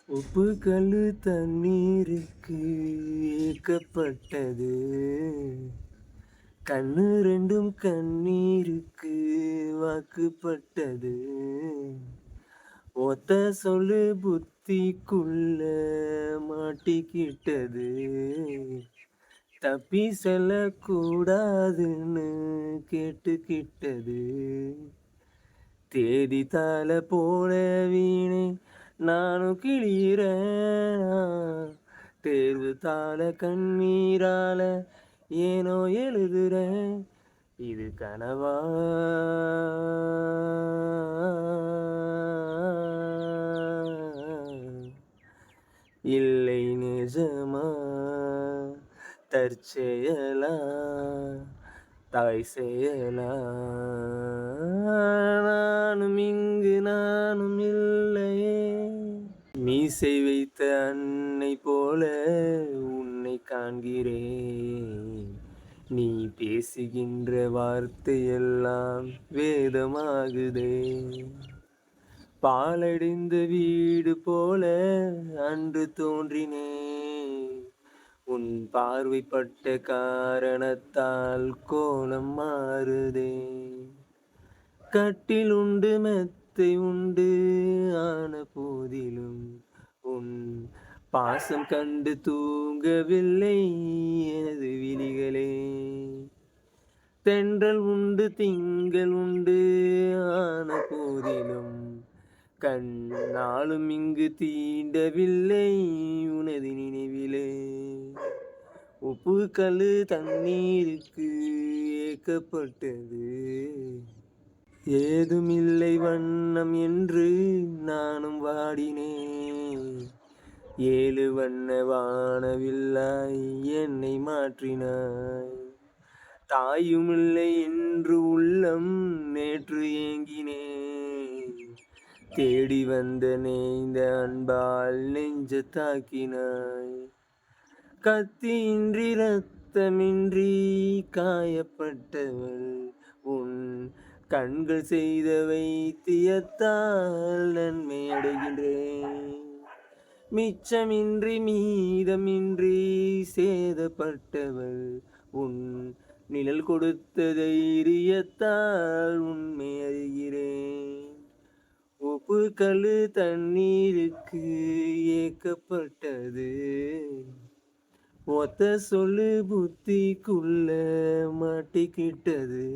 உப்பு கல்லு தண்ணீருக்கு ஏக்கப்பட்டது. கண்ணு ரெண்டும் கண்ணீருக்கு வாக்குப்பட்டது. ஒத்த சொல்லு புத்திக்குள்ள மாட்டிக்கிட்டது. தப்பி செல்லக்கூடாதுன்னு கேட்டுக்கிட்டது. தேதி தாள போல வீணே நானும் கிளியிறேன். தேர்வு தாள கண்ணீரால ஏனோ எழுதுறேன். இது கனவா இல்லை நிஜமா? தற்செயலா தாய் செயலா? நானும் இல்லையே. மீசை வைத்த அன்னை போல உன்னை காண்கிறேன். நீ பேசுகின்ற வார்த்தையெல்லாம் வேதமாகுதே. பாலடைந்த வீடு போல அன்று தோன்றினேன். உன் பார்வைப்பட்ட காரணத்தால் கோலம் மாறுதே. கட்டில் உண்டு மெத்தை உண்டு ஆன போதிலும் உன் பாசம் கண்டு தூங்கவில்லை எனது விழிகளே. தென்றல் உண்டு திங்கள் உண்டு ஆன போதிலும் கண்ணாலும் இங்கு தீண்டவில்லை உனது நினைவிலே. உப்பு கல்லு தண்ணீருக்கு ஏக்கப்பட்டது. ஏதுமில்லை வண்ணம் என்று நானும் வாடினேன். 7 வண்ண வானவில்லாய் என்னை மாற்றினாய். தாயுமில்லை என்று உள்ளம் நேற்று ஏங்கினேன். தேடி வந்த நேய்ந்த அன்பால் நெஞ்ச தாக்கினாய். கத்தியின்றி ரத்தமின்றி காயப்பட்டவள் உன் கண்கள் செய்த வைத்தியத்தால் நன்மை அடைகின்றேன். மிச்சமின்றி மீதமின்றி சேதப்பட்டவள் உன் நிழல் கொடுத்த தைரியத்தால் உண்மை அறிகிறேன். உப்பு கல்லு தண்ணீருக்கு ஏக்கப்பட்டது. ஒத்த சொல்லு புத்திக்குள்ள மாட்டிக்கிட்டது.